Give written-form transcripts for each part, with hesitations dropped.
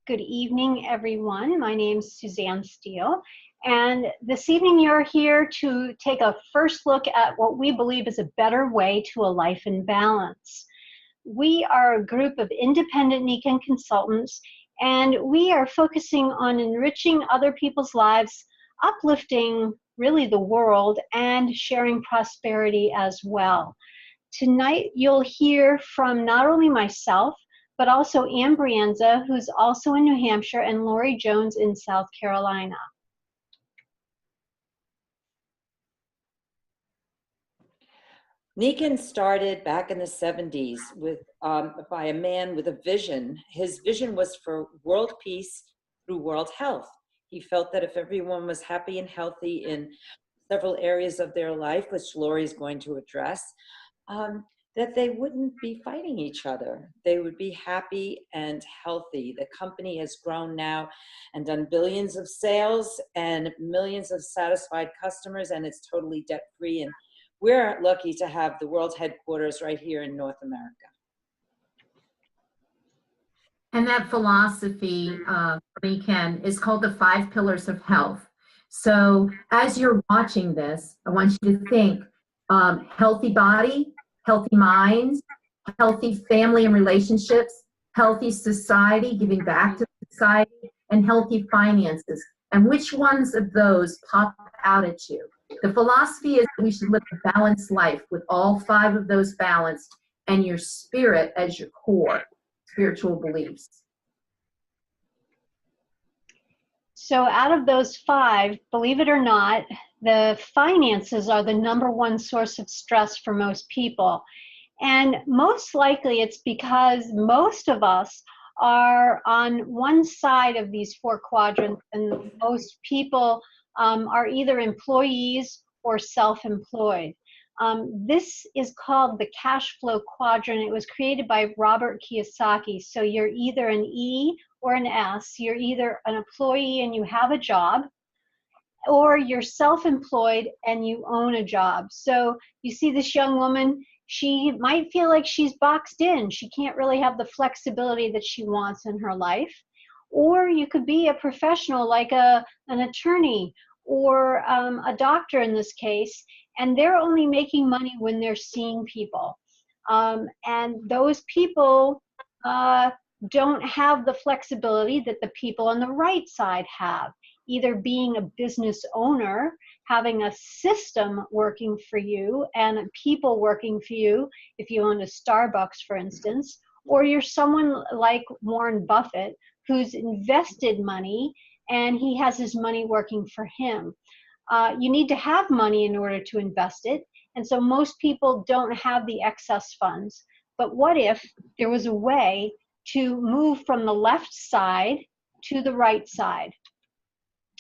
Good evening, everyone. My name is Suzanne Steele, and this evening you're here to take a first look at what we believe is a better way to a life in balance. We are a group of independent Nikan consultants, and we are focusing on enriching other people's lives, uplifting really the world, and sharing prosperity as well. Tonight, you'll hear from not only myself, but also Ann Brienza, who's also in New Hampshire, and Lori Jones in South Carolina. Nikan started back in the 70s by a man with a vision. His vision was for world peace through world health. He felt that if everyone was happy and healthy in several areas of their life, which Lori is going to address, that they wouldn't be fighting each other. They would be happy and healthy. The company has grown now and done billions of sales and millions of satisfied customers, and it's totally debt-free. And we're lucky to have the world headquarters right here in North America. And that philosophy, Ken, is called the 5 Pillars of Health. So as you're watching this, I want you to think healthy body, healthy minds, healthy family and relationships, healthy society, giving back to society, and healthy finances. And which ones of those pop out at you? The philosophy is that we should live a balanced life with all 5 of those balanced, and your spirit as your core spiritual beliefs. So out of those 5, believe it or not, the finances are the #1 source of stress for most people. And most likely it's because most of us are on one side of these 4 quadrants, and most people are either employees or self-employed. This is called the cash flow quadrant. It was created by Robert Kiyosaki. So you're either an E or an S. You're either an employee and you have a job, or you're self-employed and you own a job. So you see this young woman, she might feel like she's boxed in. She can't really have the flexibility that she wants in her life. Or you could be a professional like an attorney or a doctor in this case, and they're only making money when they're seeing people. And those people don't have the flexibility that the people on the right side have, either being a business owner, having a system working for you and people working for you, if you own a Starbucks, for instance, or you're someone like Warren Buffett who's invested money and he has his money working for him. You need to have money in order to invest it, and so most people don't have the excess funds. But what if there was a way to move from the left side to the right side?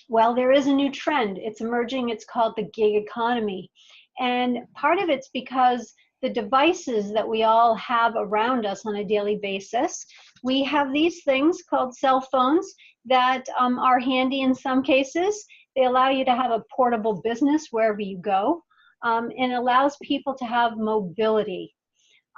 Well, there is a new trend. It's emerging. It's called the gig economy. And part of it's because the devices that we all have around us on a daily basis, we have these things called cell phones that are handy in some cases. They allow you to have a portable business wherever you go, and allows people to have mobility.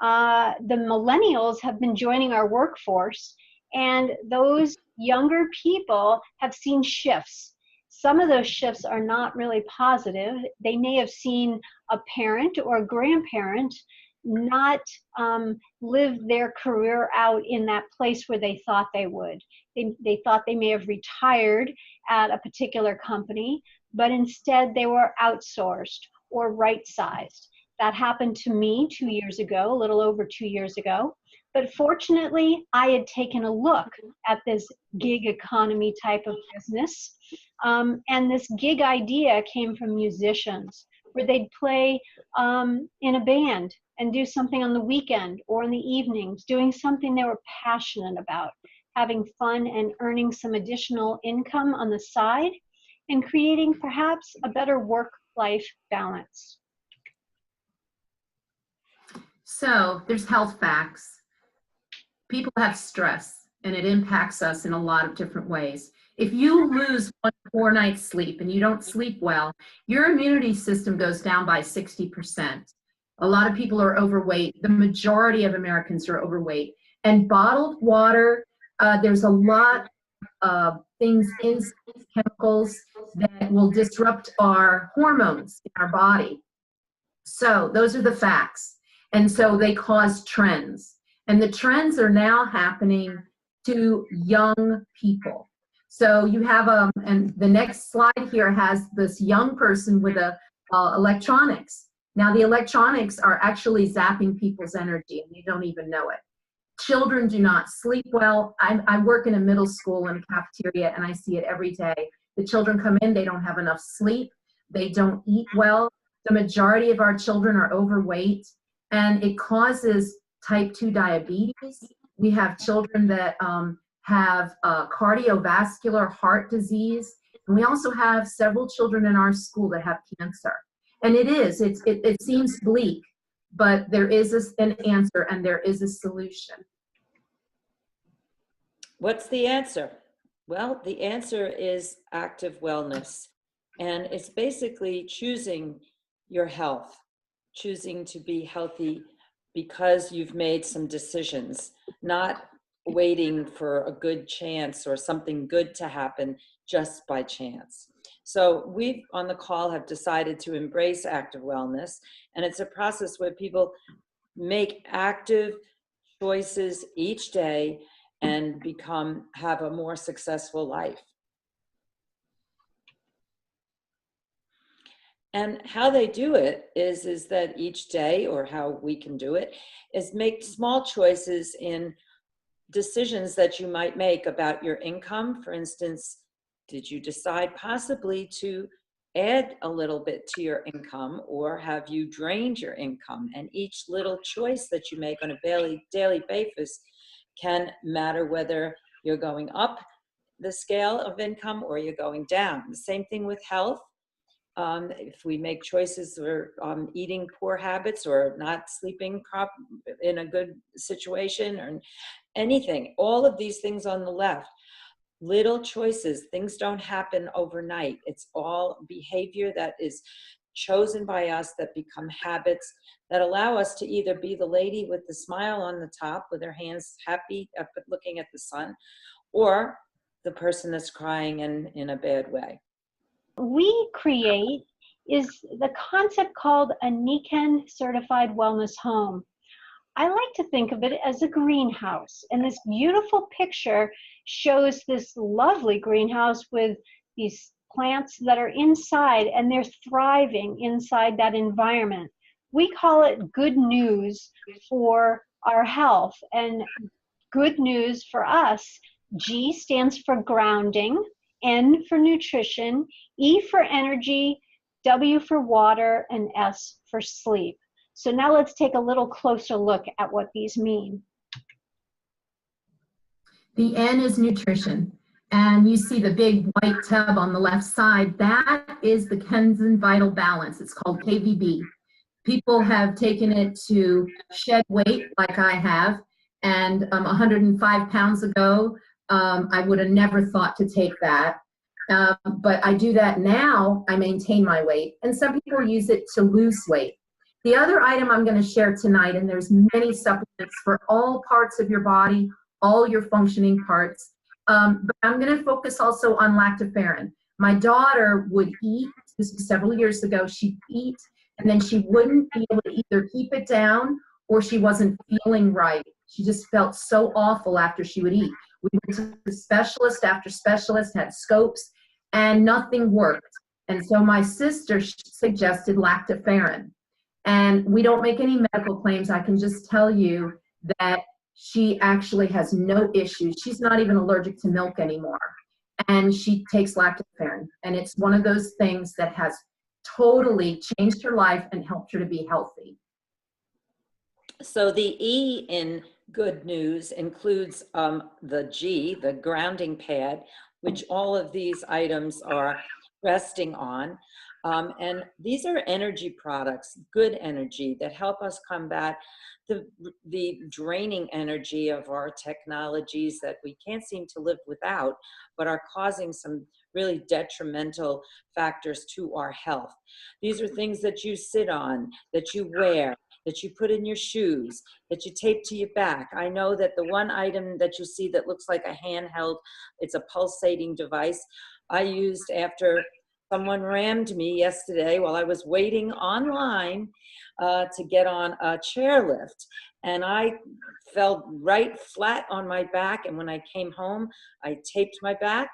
The millennials have been joining our workforce, and those younger people have seen shifts. Some of those shifts are not really positive. They may have seen a parent or a grandparent not live their career out in that place where they thought they would. They thought they may have retired at a particular company, but instead they were outsourced or right-sized. That happened to me 2 years ago, a little over 2 years ago. But fortunately, I had taken a look at this gig economy type of business. And this gig idea came from musicians, where they'd play in a band and do something on the weekend or in the evenings, doing something they were passionate about, having fun and earning some additional income on the side, and creating perhaps a better work-life balance. So there's health facts. People have stress, and it impacts us in a lot of different ways. If you lose 1 poor night's sleep and you don't sleep well, your immunity system goes down by 60%. A lot of people are overweight. The majority of Americans are overweight. And bottled water, there's a lot things in chemicals that will disrupt our hormones in our body. So those are the facts. And so they cause trends. And the trends are now happening to young people. So you have, and the next slide here has this young person with electronics. Now the electronics are actually zapping people's energy and you don't even know it. Children do not sleep well. I work in a middle school in a cafeteria and I see it every day. The children come in, they don't have enough sleep. They don't eat well. The majority of our children are overweight and it causes type 2 diabetes. We have children that have cardiovascular heart disease. And we also have several children in our school that have cancer. And it seems bleak, but there is an answer and there is a solution. What's the answer? Well, the answer is active wellness. And it's basically choosing your health, choosing to be healthy because you've made some decisions, not waiting for a good chance or something good to happen just by chance. So we on the call have decided to embrace active wellness, and it's a process where people make active choices each day and have a more successful life. And how they do it is that each day, or how we can do it, is make small choices in decisions that you might make about your income. For instance, did you decide possibly to add a little bit to your income, or have you drained your income? And each little choice that you make on a daily basis can matter whether you're going up the scale of income or you're going down. The same thing with health. If we make choices or eating poor habits or not sleeping in a good situation or anything, all of these things on the left, little choices, things don't happen overnight. It's all behavior that is chosen by us that become habits that allow us to either be the lady with the smile on the top with her hands happy up looking at the sun, or the person that's crying in a bad way. We create is the concept called a NICAN certified wellness home. I like to think of it as a greenhouse, and this beautiful picture shows this lovely greenhouse with these plants that are inside and they're thriving inside that environment. We call it good news for our health, and good news for us. G stands for grounding, N for nutrition, E for energy, W for water, and S for sleep. So now let's take a little closer look at what these mean. The N is nutrition. And you see the big white tub on the left side. That is the Kenzen Vital Balance. It's called KVB. People have taken it to shed weight like I have. And 105 pounds ago, I would have never thought to take that. But I do that now. I maintain my weight. And some people use it to lose weight. The other item I'm going to share tonight, and there's many supplements for all parts of your body, all your functioning parts. But I'm going to focus also on lactoferrin. My daughter would eat, this was several years ago, she'd eat, and then she wouldn't be able to either keep it down or she wasn't feeling right. She just felt so awful after she would eat. We went to specialist after specialist, had scopes, and nothing worked. And so my sister suggested lactoferrin. And we don't make any medical claims. I can just tell you that she actually has no issues. She's not even allergic to milk anymore. And she takes lactoferrin. And it's one of those things that has totally changed her life and helped her to be healthy. So the E in good news includes the G, the grounding pad, which all of these items are resting on. And these are energy products, good energy, that help us combat the draining energy of our technologies that we can't seem to live without, but are causing some really detrimental factors to our health. These are things that you sit on, that you wear, that you put in your shoes, that you tape to your back. I know that the one item that you see that looks like a handheld, it's a pulsating device, I used after someone rammed me yesterday while I was waiting online to get on a chairlift. And I fell right flat on my back. And when I came home, I taped my back.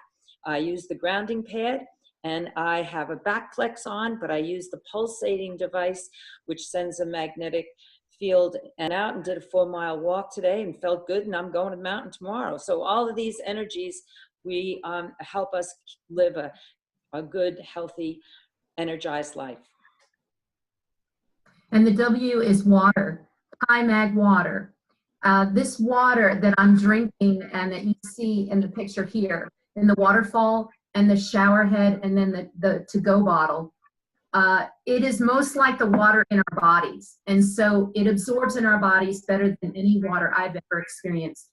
I used the grounding pad, and I have a back flex on, but I use the pulsating device, which sends a magnetic field, and out and did a 4-mile walk today and felt good, and I'm going to the mountain tomorrow. So all of these energies, we help us live a good, healthy, energized life. And the W is water, PyMag water. This water that I'm drinking and that you see in the picture here, in the waterfall and the shower head and then the to-go bottle, it is most like the water in our bodies. And so it absorbs in our bodies better than any water I've ever experienced.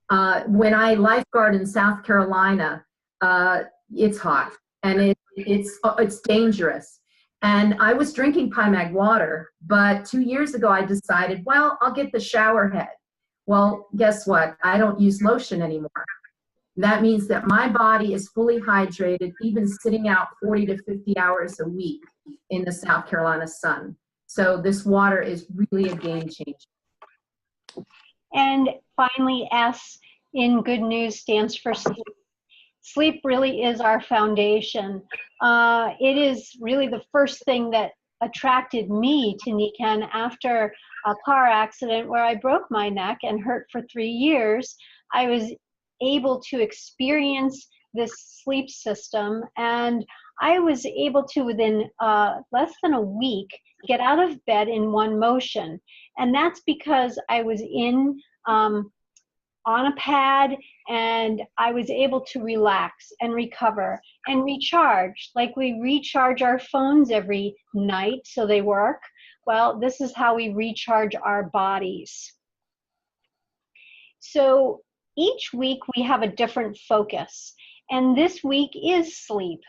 When I lifeguard in South Carolina, it's hot and it's dangerous. And I was drinking PyMag water, but 2 years ago I decided, well, I'll get the shower head. Well, guess what? I don't use lotion anymore. That means that my body is fully hydrated, even sitting out 40 to 50 hours a week in the South Carolina sun. So this water is really a game changer. And finally, S in good news stands for sleep. Sleep really is our foundation. It is really the first thing that attracted me to Nikken after a car accident where I broke my neck and hurt for 3 years. I was able to experience this sleep system, and I was able to, within less than a week, get out of bed in one motion. And that's because I was in on a pad, and I was able to relax and recover and recharge. Like we recharge our phones every night so they work. Well, this is how we recharge our bodies. So each week we have a different focus, and this week is sleep.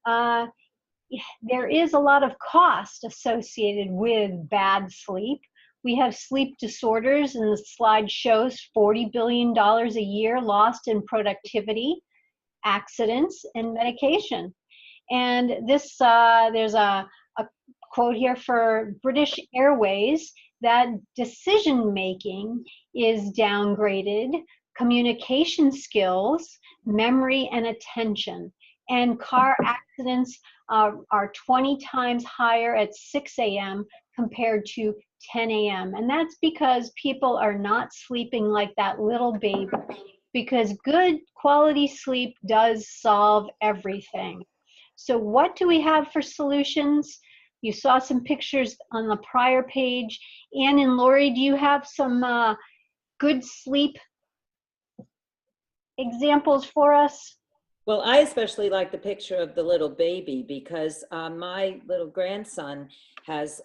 There is a lot of cost associated with bad sleep. We have sleep disorders, and the slide shows $40 billion a year lost in productivity, accidents, and medication. And this, there's a quote here for British Airways that decision-making is downgraded, communication skills, memory, and attention. And car accidents are 20 times higher at 6 a.m. compared to 10 a.m. And that's because people are not sleeping like that little baby, because good quality sleep does solve everything. So what do we have for solutions? You saw some pictures on the prior page. Ann and Lori, do you have some good sleep examples for us? Well, I especially like the picture of the little baby, because my little grandson has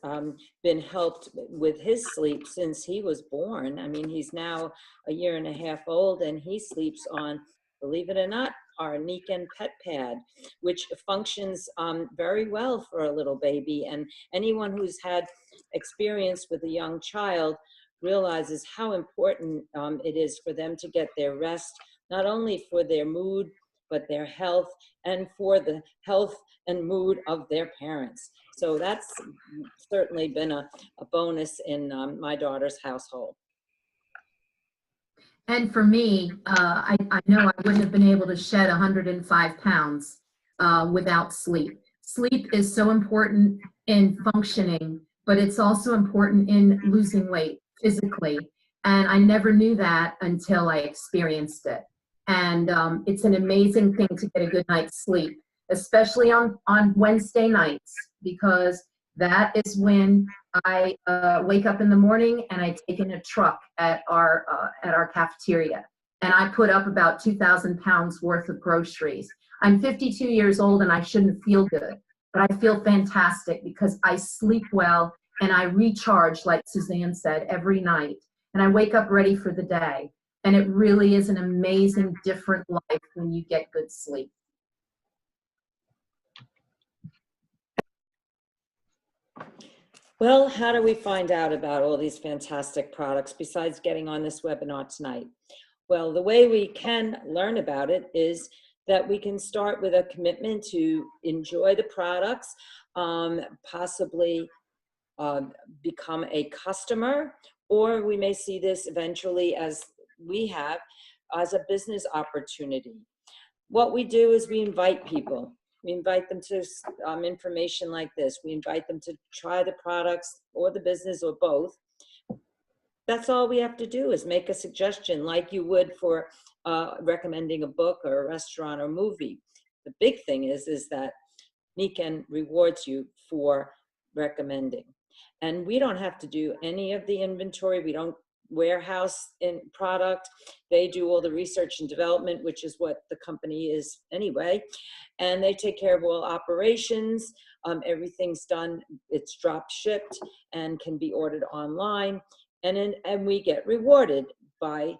been helped with his sleep since he was born. I mean, he's now 1.5 years old, and he sleeps on, believe it or not, our Nikken Pet Pad, which functions very well for a little baby. And anyone who's had experience with a young child realizes how important it is for them to get their rest, not only for their mood, but their health, and for the health and mood of their parents. So that's certainly been a bonus in my daughter's household. And for me, I know I wouldn't have been able to shed 105 pounds without sleep. Sleep is so important in functioning, but it's also important in losing weight physically. And I never knew that until I experienced it. And it's an amazing thing to get a good night's sleep, especially on Wednesday nights, because that is when I wake up in the morning and I take in a truck at our cafeteria, and I put up about 2,000 pounds worth of groceries. I'm 52 years old and I shouldn't feel good, but I feel fantastic because I sleep well and I recharge, like Suzanne said, every night, and I wake up ready for the day. And it really is an amazing, different life when you get good sleep. Well, how do we find out about all these fantastic products besides getting on this webinar tonight? Well, the way we can learn about it is that we can start with a commitment to enjoy the products, possibly become a customer, or we may see this eventually, as we have, as a business opportunity. What we do is we invite people. We invite them to information like this. We invite them to try the products or the business or both. That's all we have to do is make a suggestion like you would for recommending a book or a restaurant or movie. The big thing is that Nikken rewards you for recommending. And we don't have to do any of the inventory. We don't warehouse in product. They do all the research and development, which is what the company is anyway. And they take care of all operations. Everything's done, it's drop shipped and can be ordered online. And we get rewarded by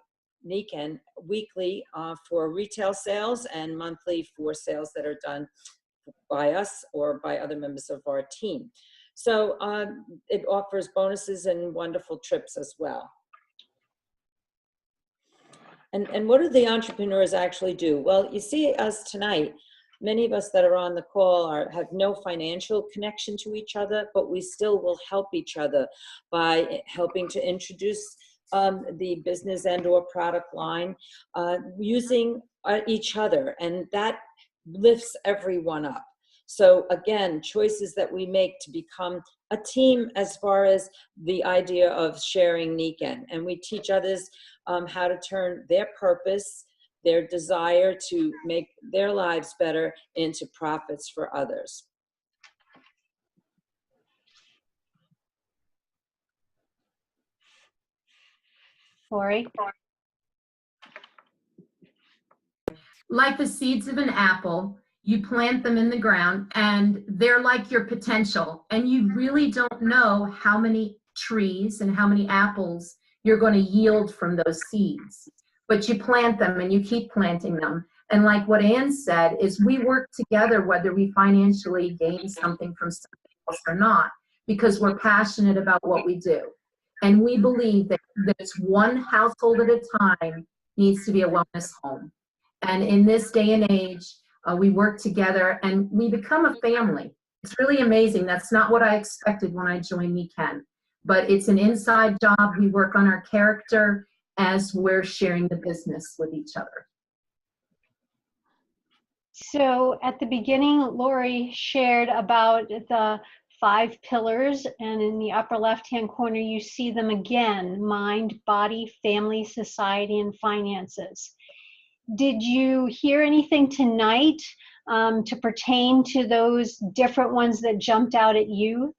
Nikken weekly for retail sales and monthly for sales that are done by us or by other members of our team. So it offers bonuses and wonderful trips as well. And what do the entrepreneurs actually do? Well, you see us tonight, many of us that are on the call have no financial connection to each other, but we still will help each other by helping to introduce the business and or product line using each other, and that lifts everyone up. So again, choices that we make to become a team as far as the idea of sharing Nikken, and we teach others how to turn their purpose, their desire to make their lives better into profits for others. Lori? Like the seeds of an apple, you plant them in the ground and they're like your potential, and you really don't know how many trees and how many apples you're going to yield from those seeds, but you plant them and you keep planting them. And like what Ann said, is we work together whether we financially gain something from something else or not, because we're passionate about what we do. And we believe that it's one household at a time needs to be a wellness home. And in this day and age, we work together and we become a family. It's really amazing. That's not what I expected when I joined Nikken, but it's an inside job. We work on our character as we're sharing the business with each other. So at the beginning, Lori shared about the 5 pillars, and in the upper left-hand corner, you see them again: mind, body, family, society, and finances. Did you hear anything tonight to pertain to those different ones that jumped out at you?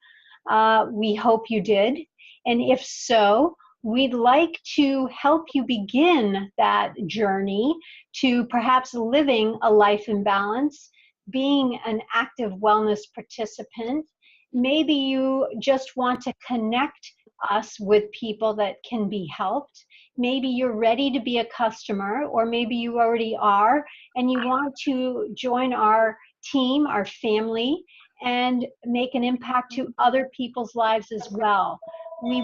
We hope you did. And if so, we'd like to help you begin that journey to perhaps living a life in balance, being an active wellness participant. Maybe you just want to connect us with people that can be helped. Maybe you're ready to be a customer, or maybe you already are and you want to join our team, our family, and make an impact to other people's lives as well. We